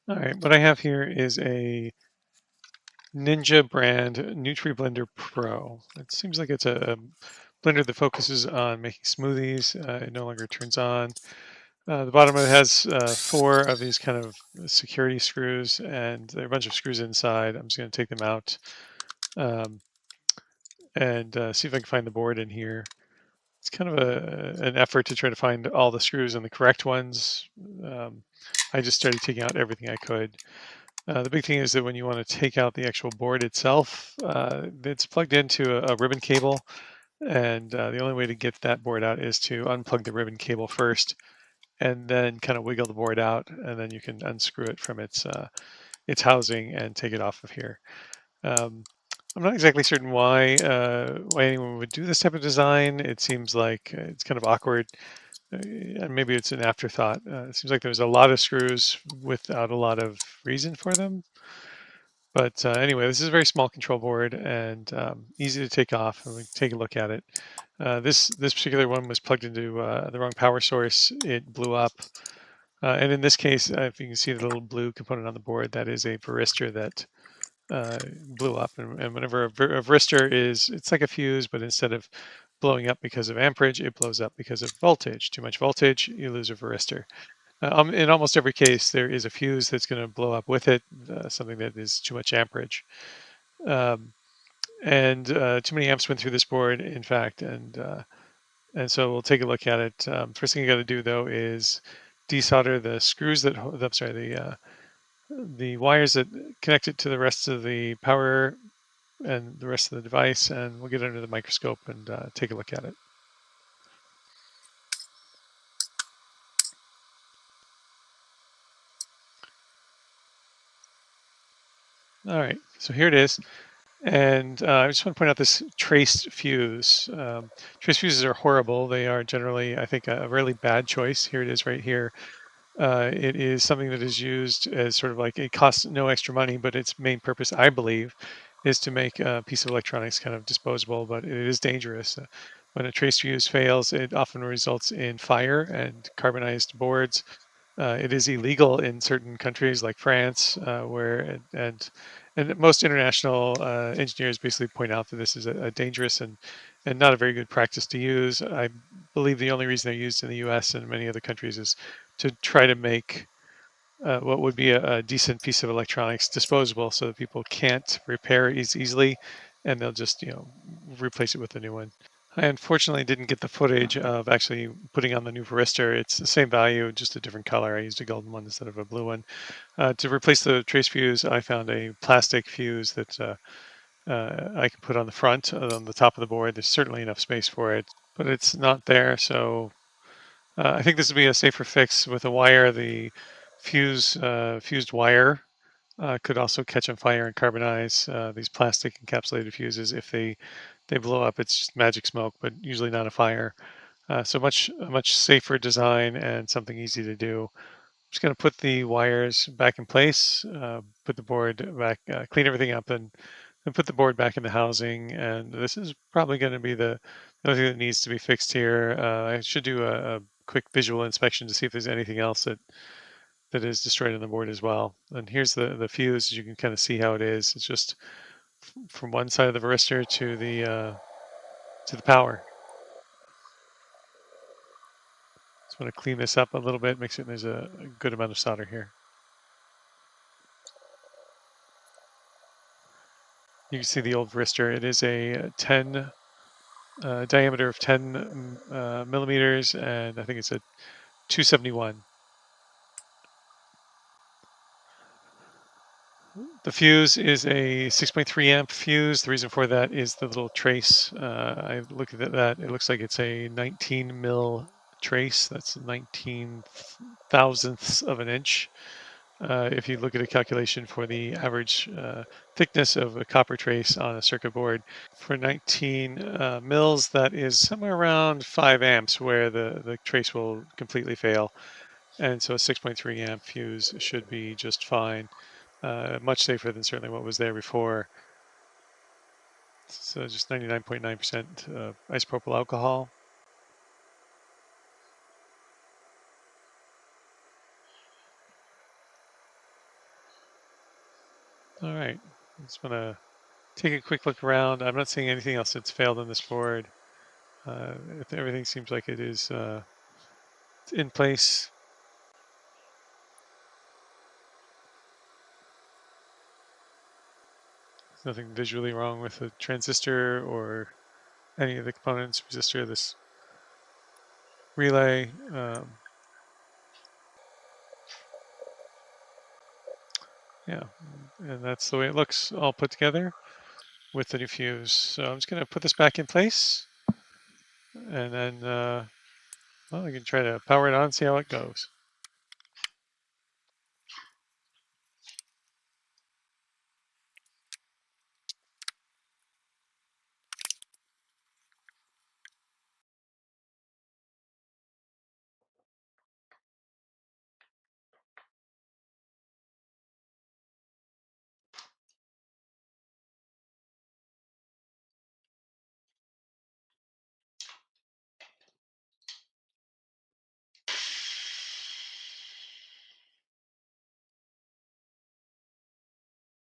All right, what I have here is a Ninja brand Nutri Blender Pro. It seems like it's a blender that focuses on making smoothies. It no longer turns on. The bottom of it has four of these kind of security screws, and there are a bunch of screws inside. I'm just going to take them out um, and see if I can find the board in here. It's kind of an effort to try to find all the screws and the correct ones. Um, I just started taking out everything I could. The big thing is that when you want to take out the actual board itself, it's plugged into a ribbon cable, and the only way to get that board out is to unplug the ribbon cable first, and then kind of wiggle the board out, and then you can unscrew it from its housing and take it off of here. Um, I'm not exactly certain why anyone would do this type of design. It seems like it's kind of awkward, and maybe it's an afterthought. It seems like there's a lot of screws without a lot of reason for them. But anyway, this is a very small control board and easy to take off. And we can take a look at it. This particular one was plugged into the wrong power source. It blew up. And in this case, if you can see the little blue component on the board, that is a varistor that blew up. And whenever a varistor is, it's like a fuse, but instead of blowing up because of amperage, it blows up because of voltage. Too much voltage, you lose a varistor. In almost every case, there is a fuse that's going to blow up with it, something that is too much amperage. Um, and too many amps went through this board, in fact, and so we'll take a look at it. First thing you got to do though is desolder the screws that I'm sorry, the wires that connect it to the rest of the power and the rest of the device, and we'll get under the microscope and take a look at it. All right, so here it is. And I just want to point out this trace fuse. Trace fuses are horrible. They are generally, I think, a really bad choice. Here it is right here. It is something that is used as sort of like it costs no extra money, but its main purpose, I believe, is to make a piece of electronics kind of disposable, but it is dangerous. When a trace fuse fails, it often results in fire and carbonized boards. It is illegal in certain countries like France, where and most international engineers basically point out that this is a dangerous and not a very good practice to use. I believe the only reason they're used in the U.S. and many other countries is to try to make what would be a decent piece of electronics disposable, so that people can't repair it easily, and they'll just replace it with a new one. I unfortunately didn't get the footage of actually putting on the new varistor. It's the same value, just a different color. I used a golden one instead of a blue one. To replace the trace fuse, I found a plastic fuse that I can put on the front, on the top of the board. There's certainly enough space for it, but it's not there. So I think this would be a safer fix with a wire. The fused wire could also catch on fire and carbonize. These plastic encapsulated fuses, if they blow up, it's just magic smoke, but usually not a fire. So a much safer design and something easy to do. I'm just going to put the wires back in place, put the board back, clean everything up, and put the board back in the housing. And this is probably going to be the only thing that needs to be fixed here. I should do a quick visual inspection to see if there's anything else that is destroyed on the board as well. And here's the fuse. You can kind of see how it is. It's just from one side of the varistor to the power. Just want to clean this up a little bit, make sure there's a good amount of solder here. You can see the old varistor. It is a 10 diameter of 10 millimeters, and I think it's a 271. The fuse is a 6.3 amp fuse. The reason for that is the little trace. I looked at that. It looks like it's a 19 mil trace. That's 19 thousandths of an inch. If you look at a calculation for the average thickness of a copper trace on a circuit board, for 19 mils, that is somewhere around 5 amps where the trace will completely fail. And so a 6.3 amp fuse should be just fine. Much safer than certainly what was there before. So just 99.9% isopropyl alcohol. All right. I just want to take a quick look around. I'm not seeing anything else that's failed on this board. Everything seems like it is in place. There's nothing visually wrong with the transistor or any of the components, resistor, this relay. Yeah, and that's the way it looks all put together with the new fuse. So I'm just going to put this back in place, and then well, I can try to power it on, see how it goes.